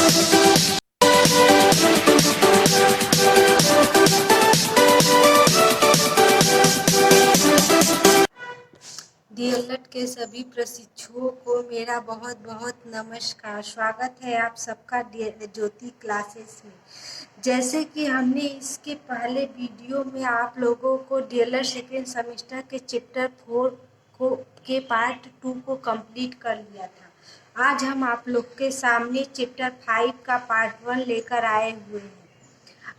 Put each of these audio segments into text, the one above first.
DElEd के सभी प्रशिक्षुओं को मेरा बहुत बहुत नमस्कार। स्वागत है आप सबका ज्योति क्लासेस में। जैसे कि हमने इसके पहले वीडियो में आप लोगों को डीएलएड सेकेंड सेमेस्टर के चैप्टर 4 के पार्ट 2 को कंप्लीट कर लिया था। आज हम आप लोग के सामने चैप्टर 5 का पार्ट 1 लेकर आए हुए हैं।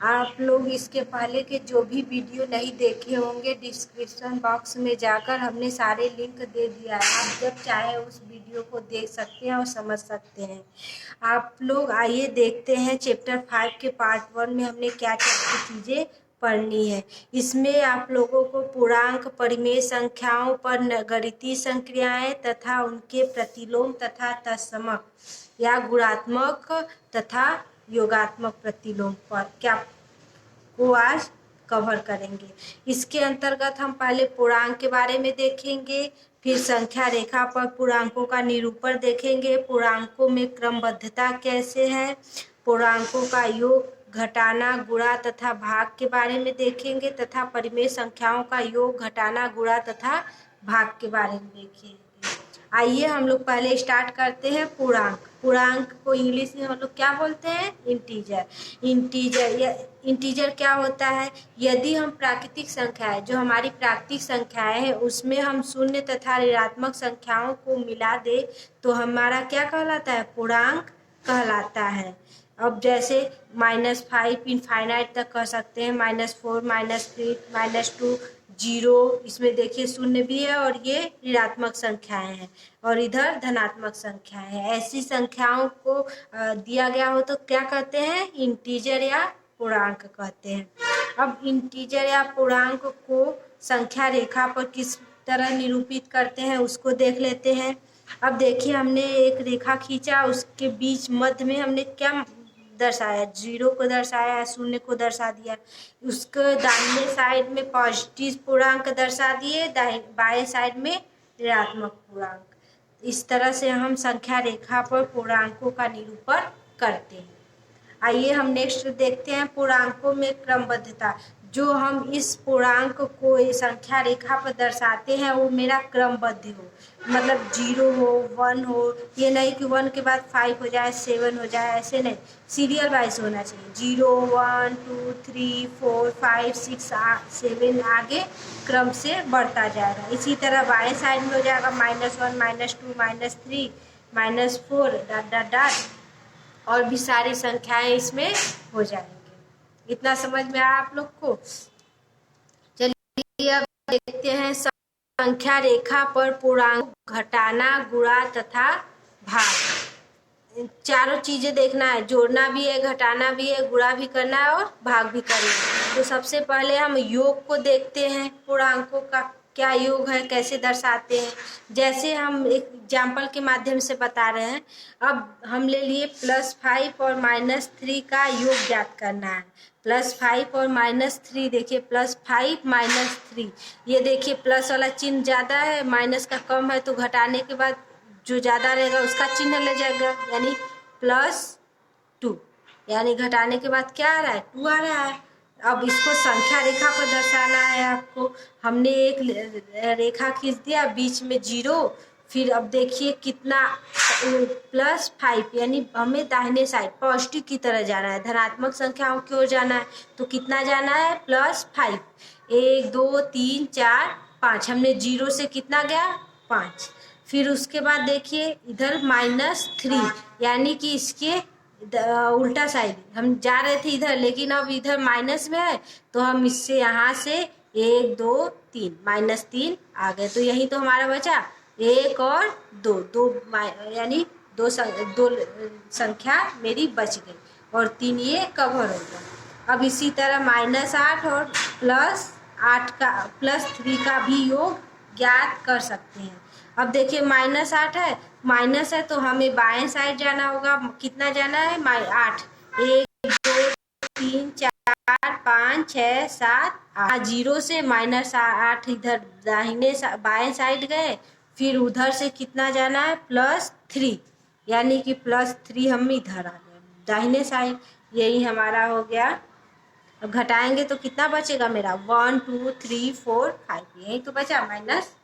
आप लोग इसके पहले के जो भी वीडियो नहीं देखे होंगे, डिस्क्रिप्शन बॉक्स में जाकर हमने सारे लिंक दे दिया है। आप जब चाहे उस वीडियो को देख सकते हैं और समझ सकते हैं। आप लोग आइए देखते हैं चैप्टर 5 के पार्ट 1 में हमने क्या क्या चीज़ें पढ़नी है। इसमें आप लोगों को पूर्णांक, परिमेय संख्याओं पर गणितीय संक्रियाएं तथा उनके प्रतिलोम तथा तत्समक या गुणात्मक तथा योगात्मक प्रतिलोम पर क्या को आज कवर करेंगे। इसके अंतर्गत हम पहले पूर्णांक के बारे में देखेंगे, फिर संख्या रेखा पर पूर्णांकों का निरूपण देखेंगे, पूर्णांकों में क्रमबद्धता कैसे है, पूर्णांकों का योग, घटाना, गुणा तथा भाग के बारे में देखेंगे तथा परिमेय संख्याओं का योग, घटाना, गुणा तथा भाग के बारे में देखेंगे। आइए हम लोग पहले स्टार्ट करते हैं पूर्णांक। पूर्णांक को इंग्लिश में हम लोग क्या बोलते हैं? इंटीजर। इंटीजर क्या होता है? यदि हम प्राकृतिक संख्याएं, जो हमारी प्राकृतिक संख्याएं हैं, उसमें हम शून्य तथा ऋणात्मक संख्याओं को मिला दे तो हमारा क्या कहलाता है? पूर्णांक कहलाता है। अब जैसे -5 इनफाइनाइट तक कह सकते हैं, -4, -3, -2, 0, इसमें देखिए शून्य भी है और ये ऋणात्मक संख्याएं हैं और इधर धनात्मक संख्याएं हैं। ऐसी संख्याओं को दिया गया हो तो क्या कहते हैं? इंटीजर या पूर्णांक कहते हैं। अब इंटीजर या पूर्णांक को संख्या रेखा पर किस तरह निरूपित करते हैं उसको देख लेते हैं। अब देखिए हमने एक रेखा खींचा, उसके बीच मध्य में हमने क्या दर्शाया? 0 को दर्शाया, 0 को दर्शा दिया। उसको दाहिने साइड में पॉजिटिव पूर्णांक दर्शा दिए, बाएं साइड में ऋणात्मक पूर्णांक। इस तरह से हम संख्या रेखा पर पूर्णांकों का निरूपण करते हैं। आइए हम नेक्स्ट देखते हैं पूर्णांकों में क्रमबद्धता। जो हम इस पूर्णांक को संख्या रेखा पर दर्शाते हैं वो मेरा क्रमबद्ध हो, मतलब 0 हो, 1 हो। ये नहीं कि 1 के बाद 5 हो जाए, 7 हो जाए, ऐसे नहीं, सीरियल वाइज होना चाहिए। 0, 1, 2, 3, 4, 5, 6, 7 आगे क्रम से बढ़ता जाएगा। इसी तरह बाएं साइड में हो जाएगा -1, -2, -3, -4 डॉट डॉट डॉट, और भी सारी संख्याएं इसमें हो जाएंगी। इतना समझ में आया आप लोग को? चलिए अब देखते हैं संख्या रेखा पर पूर्णांक, घटाना, गुणा तथा भाग। चारों चीजें देखना है, जोड़ना भी है, घटाना भी है, गुणा भी करना है और भाग भी करना है। तो सबसे पहले हम योग को देखते हैं, पूर्णांकों का क्या योग है, कैसे दर्शाते हैं। जैसे हम एक एग्जाम्पल के माध्यम से बता रहे हैं। अब हम ले लिए +5 और -3 का योग ज्ञात करना है। +5 और -3, देखिए +5 -3, ये देखिए प्लस वाला चिन्ह ज़्यादा है, माइनस का कम है, तो घटाने के बाद जो ज़्यादा रहेगा उसका चिन्ह ले जाएगा, यानी +2, यानी घटाने के बाद क्या आ रहा है? 2 आ रहा है। अब इसको संख्या रेखा पर दर्शाना है आपको। हमने एक रेखा खींच दिया, बीच में 0, फिर अब देखिए कितना +5, यानी हमें दाहिने साइड पॉजिटिव की तरह जाना है, धनात्मक संख्याओं की ओर जाना है। तो कितना जाना है? +5, 1, 2, 3, 4, 5। हमने 0 से कितना गया? 5। फिर उसके बाद देखिए इधर -3, यानी कि इसके उल्टा साइड हम जा रहे थे इधर, लेकिन अब इधर माइनस में है, तो हम इससे यहाँ से 1, 2, 3, -3 आ गए। तो यही तो हमारा बचा 1 और 2, यानी दो संख्या मेरी बच गई और 3 ये कवर हो गया। अब इसी तरह -8 और +8 का +3 का भी योग ज्ञात कर सकते हैं। अब देखिए -8 है, माइनस है, तो हमें बाएं साइड जाना होगा। कितना जाना है? 8, 1, 2, 3, 4, 5, 6, 7, 8। 0 से -8 इधर दाहिने बाएं साइड गए, फिर उधर से कितना जाना है? +3, यानी कि +3 हम इधर आ गए। दाहिने साइड। यही हमारा हो गया। अब घटाएंगे तो कितना बचेगा मेरा, 1 2 3 4 5, यही तो बचा -5।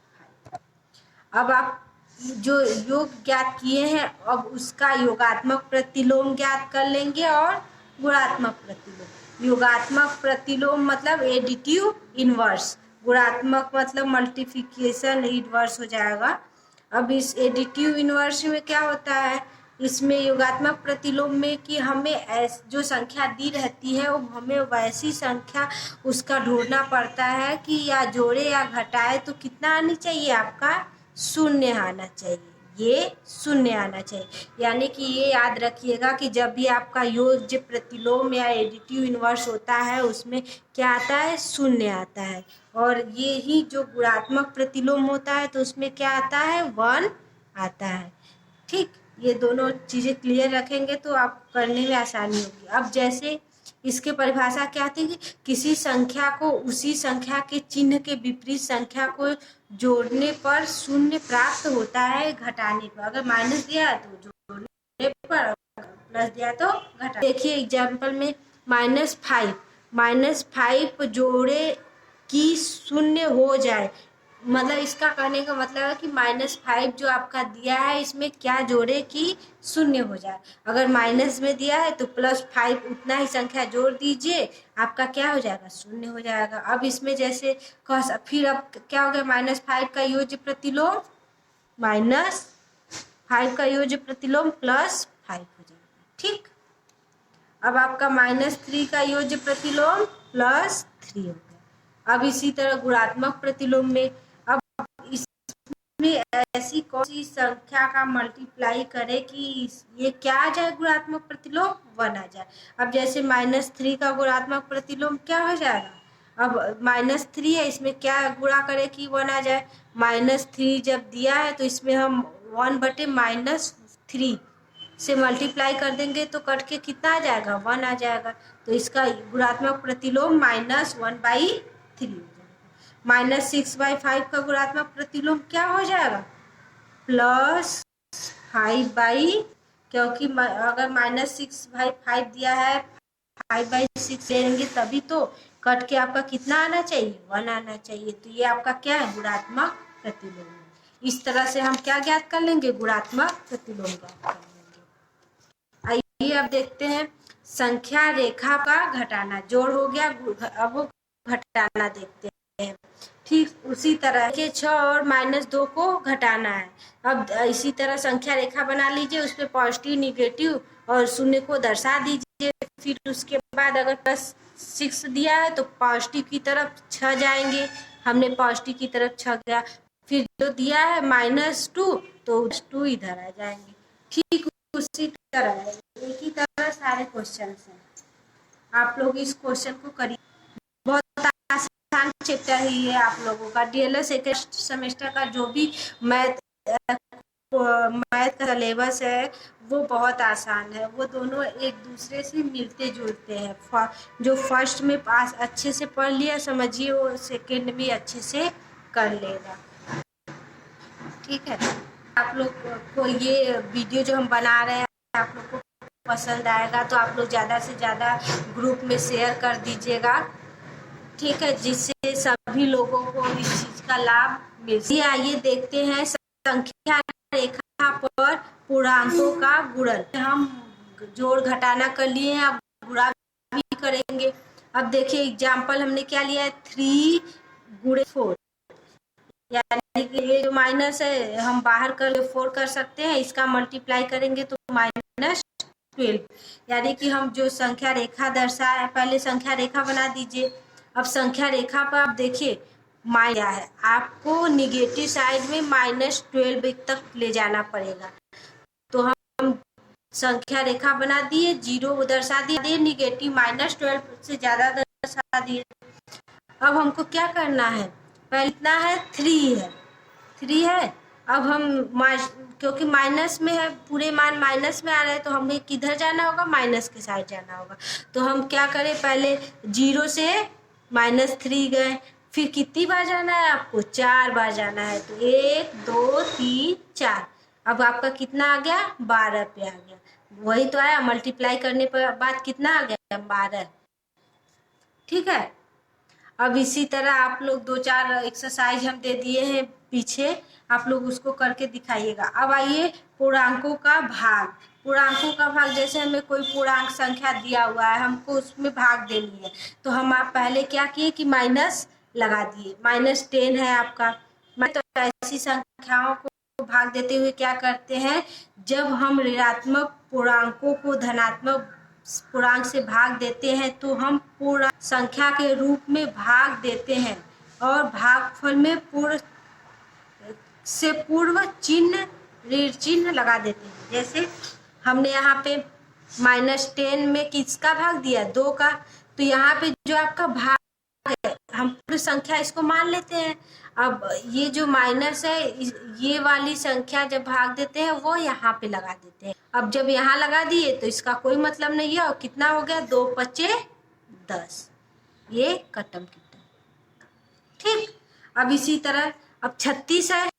अब आप जो योग ज्ञात किए हैं अब उसका योगात्मक प्रतिलोम ज्ञात कर लेंगे और गुणात्मक प्रतिलोम। योगात्मक प्रतिलोम मतलब एडिटिव इनवर्स, गुणात्मक मतलब मल्टीप्लिकेशन इनवर्स हो जाएगा। अब इस एडिटिव इनवर्स में क्या होता है, इसमें योगात्मक प्रतिलोम में कि हमें जो संख्या दी रहती है वो हमें वैसी संख्या उसका ढूंढना पड़ता है कि या जोड़े या घटाए तो कितना आनी चाहिए, आपका 0 आना चाहिए, ये 0 आना चाहिए। यानी कि ये याद रखिएगा कि जब भी आपका योज्य प्रतिलोम या एडिटिव इनवर्स होता है उसमें क्या आता है, 0 आता है। और ये ही जो गुणात्मक प्रतिलोम होता है तो उसमें क्या आता है, 1 आता है। ठीक, ये दोनों चीज़ें क्लियर रखेंगे तो आप करने में आसानी होगी। अब जैसे इसके परिभाषा क्या थी कि किसी संख्या को उसी संख्या के चिन्ह के विपरीत संख्या को जोड़ने पर 0 प्राप्त होता है घटाने पर। अगर माइनस दिया है तो जोड़ने पर, प्लस दिया तो घटा। देखिए एग्जाम्पल में -5 जोड़े कि 0 हो जाए, मतलब इसका कहने का मतलब है कि -5 जो आपका दिया है इसमें क्या जोड़े कि 0 हो जाए। अगर माइनस में दिया है तो +5 उतना ही संख्या जोड़ दीजिए, आपका क्या हो जाएगा, 0 हो जाएगा। अब इसमें जैसे फिर अब क्या हो गया, -5 का योज्य प्रतिलोम -5 का योज्य प्रतिलोम +5 हो जाएगा। ठीक, अब आपका -3 का योज्य प्रतिलोम +3 हो गया। अब इसी तरह गुणात्मक प्रतिलोम में अब इसमें ऐसी कौन सी संख्या का मल्टीप्लाई करे कि ये क्या आ जाए, गुणात्मक प्रतिलोम 1 आ जाए। अब जैसे -3 का गुणात्मक प्रतिलोम क्या हो जाएगा, अब -3 है, इसमें क्या गुणा करे कि 1 आ जाए। -3 जब दिया है तो इसमें हम 1/-3 से मल्टीप्लाई कर देंगे तो कट के कितना आ जाएगा, 1 आ जाएगा। तो इसका गुणात्मक प्रतिलोम -1/3 हो जाएगा। -6/5 का गुणात्मक प्रतिलोम क्या हो जाएगा, +5/, क्योंकि अगर -6/5 दिया है 5/6 लेंगे तभी तो कट के आपका कितना आना चाहिए, 1 आना चाहिए। तो ये आपका क्या है, गुणात्मक प्रतिलोम है। इस तरह से हम क्या ज्ञात कर लेंगे, गुणात्मक प्रतिलोम ज्ञात कर लेंगे। आइए अब देखते हैं संख्या रेखा का घटाना। जोड़ हो गया, अब घटाना देखते हैं। ठीक उसी तरह के 6 और -2 को घटाना है। अब इसी तरह संख्या रेखा बना लीजिए, उस पर पॉजिटिव नेगेटिव और 0 को दर्शा दीजिए। फिर उसके बाद अगर +6 दिया है तो पॉजिटिव की तरफ 6 जाएंगे, हमने पॉजिटिव की तरफ 6 गया। फिर जो दिया है -2 तो 2 इधर आ जाएंगे। ठीक उसी तरह है, एक ही तरह सारे क्वेश्चन हैं। आप लोग इस क्वेश्चन को करिए, बहुत आसान चैप्टर ही है आप लोगों का। डीएलएड सेकेंड सेमेस्टर का जो भी मैथ का सिलेबस है वो बहुत आसान है, वो दोनों एक दूसरे से मिलते जुलते हैं। जो फर्स्ट में पास अच्छे से पढ़ लिया समझिए वो सेकेंड में अच्छे से कर लेगा। ठीक है, आप लोग को ये वीडियो जो हम बना रहे हैं आप लोग को पसंद आएगा तो आप लोग ज़्यादा से ज़्यादा ग्रुप में शेयर कर दीजिएगा। ठीक है, जिससे सभी लोगों को इस चीज़ का लाभ मिल सके। आइए देखते हैं संख्या रेखा पर पूर्णांकों का गुणन। हम जोड़ घटाना कर लिए हैं, अब गुणा भी करेंगे। अब देखिए एग्जाम्पल हमने क्या लिया है, 3 × 4, यानी कि ये जो माइनस है हम बाहर कर 4 कर सकते हैं, इसका मल्टीप्लाई करेंगे तो -12, यानी कि हम जो संख्या रेखा दर्शाए, पहले संख्या रेखा बना दीजिए। अब संख्या रेखा पर आप देखिए क्या है, आपको निगेटिव साइड में -12 तक ले जाना पड़ेगा। तो हम संख्या रेखा बना दिए, 0 दर्शा दिए, निगेटिव -12 से ज़्यादा दर्शा दिए। अब हमको क्या करना है, पहले इतना है 3 है। अब हम क्योंकि माइनस में है, पूरे मान माइनस में आ रहे हैं तो हमें किधर जाना होगा, माइनस के साइड जाना होगा। तो हम क्या करें, पहले 0 से -3 गए, फिर कितनी बार जाना है आपको, 4 बार जाना है। तो 1 2 3 4, अब आपका कितना आ गया, 12 पे आ गया। वही तो आया, मल्टीप्लाई करने पर बाद कितना आ गया, 12। ठीक है। अब इसी तरह आप लोग 2-4 एक्सरसाइज हम दे दिए हैं पीछे, आप लोग उसको करके दिखाइएगा। अब आइए पूर्णांकों का भाग। पूर्णांकों का भाग, जैसे हमें कोई पूर्णांक संख्या दिया हुआ है, हमको उसमें भाग देनी है, तो हम आप पहले क्या किए कि माइनस लगा दिए। -10 है आपका। तो ऐसी संख्याओं को भाग देते हुए क्या करते हैं, जब हम ऋणात्मक पूर्णांकों को धनात्मक पूर्णांक से भाग देते हैं तो हम पूर्ण संख्या के रूप में भाग देते हैं और भागफल में पूर्ण से पूर्व चिन्ह, ऋण चिन्ह लगा देते हैं। जैसे हमने यहाँ पे -10 में किसका भाग दिया, 2 का, तो यहाँ पे जो आपका भाग है हम पूरी संख्या इसको मान लेते हैं। अब ये जो माइनस है, ये वाली संख्या जब भाग देते हैं वो यहाँ पे लगा देते हैं। अब जब यहाँ लगा दिए तो इसका कोई मतलब नहीं है, और कितना हो गया, 2×5=10, ये कटम की टर्म। ठीक। अब इसी तरह अब 36 है,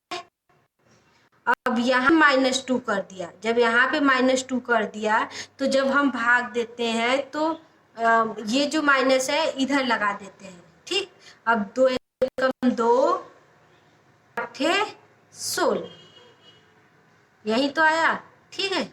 अब यहाँ -2 कर दिया, जब यहाँ पे -2 कर दिया तो जब हम भाग देते हैं तो ये जो माइनस है इधर लगा देते हैं। ठीक। अब 2 एकम 2, 8 16, यही तो आया। ठीक है,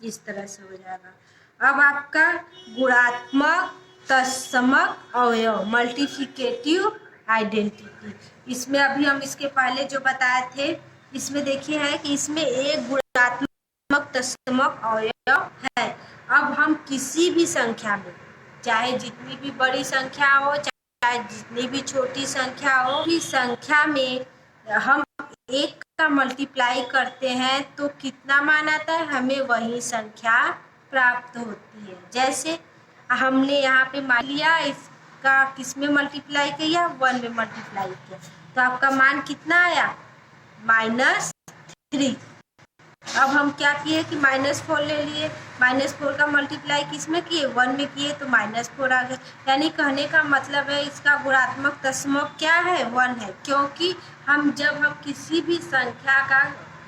इस तरह से हो जाएगा। अब आपका गुणात्मक तत्समक अवयव, मल्टीप्लिकेटिव आइडेंटिटी, इसमें अभी हम इसके पहले जो बताए थे, इसमें देखिए है कि इसमें एक गुणात्मक तत्समक अवयव है। अब हम किसी भी संख्या में, चाहे जितनी भी बड़ी संख्या हो, चाहे जितनी भी छोटी संख्या हो, भी संख्या में हम एक का मल्टीप्लाई करते हैं तो कितना मान आता है, हमें वही संख्या प्राप्त होती है। जैसे हमने यहाँ पे मान लिया, इसका किस में मल्टीप्लाई किया, 1 में मल्टीप्लाई किया, तो आपका मान कितना आया, -3। अब हम क्या किए कि -4 ले लिए, -4 का मल्टीप्लाई किस में किए, 1 में किए, तो -4 आ गया। यानी कहने का मतलब है इसका गुणात्मक तत्समक क्या है, 1 है, क्योंकि जब हम किसी भी संख्या का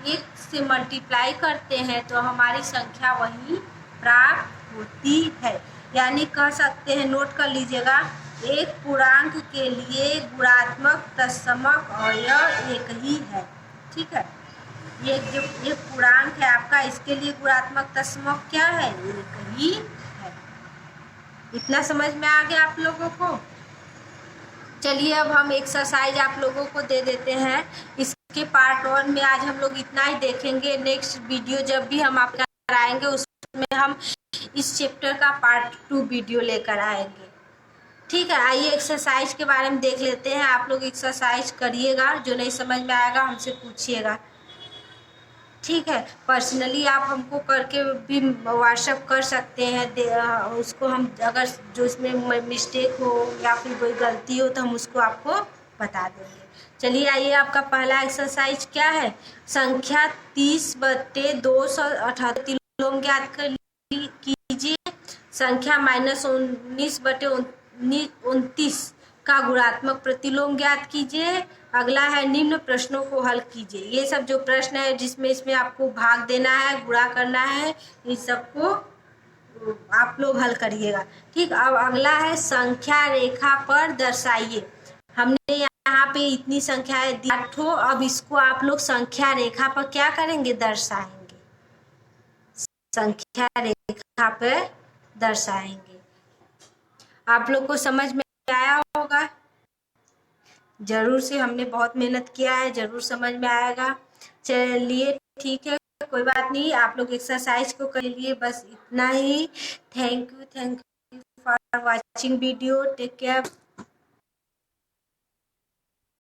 1 से मल्टीप्लाई करते हैं तो हमारी संख्या वही प्राप्त होती है। यानी कह सकते हैं, नोट कर लीजिएगा, एक पूर्णांक के लिए गुणात्मक तत्समक अवयव एक ही है। ठीक है, ये जो ये पूर्णांक है आपका, इसके लिए गुणात्मक तत्समक क्या है, एक ही है। इतना समझ में आ गया आप लोगों को। चलिए अब हम एक्सरसाइज आप लोगों को दे देते हैं। इसके पार्ट 1 में आज हम लोग इतना ही देखेंगे। नेक्स्ट वीडियो जब भी हम आपका कराएंगे उसमें हम इस चैप्टर का पार्ट 2 वीडियो लेकर आएंगे। ठीक है, आइए एक्सरसाइज के बारे में देख लेते हैं। आप लोग एक्सरसाइज करिएगा, जो नहीं समझ में आएगा हमसे पूछिएगा। ठीक है, पर्सनली आप हमको करके भी व्हाट्सएप कर सकते हैं, उसको हम अगर जो इसमें मिस्टेक हो या फिर कोई गलती हो तो हम उसको आपको बता देंगे। चलिए आइए, आपका पहला एक्सरसाइज क्या है, संख्या 30/278 प्रतिलोम ज्ञात कीजिए। संख्या -19/29 का गुणात्मक प्रतिलोम ज्ञात कीजिए। अगला है निम्न प्रश्नों को हल कीजिए। ये सब जो प्रश्न है जिसमें इसमें आपको भाग देना है, गुणा करना है, इन सबको आप लोग हल करिएगा। ठीक। अब अगला है संख्या रेखा पर दर्शाइए। हमने यहाँ पे इतनी संख्याएं दी, अब इसको आप लोग संख्या रेखा पर क्या करेंगे, दर्शाएंगे। संख्या रेखा पर दर्शाएंगे। आप लोग को समझ में आया होगा जरूर से, हमने बहुत मेहनत किया है, जरूर समझ में आएगा। चलिए ठीक है, कोई बात नहीं, आप लोग एक्सरसाइज को कर लिए, बस इतना ही। Thank you for watching video. Take care.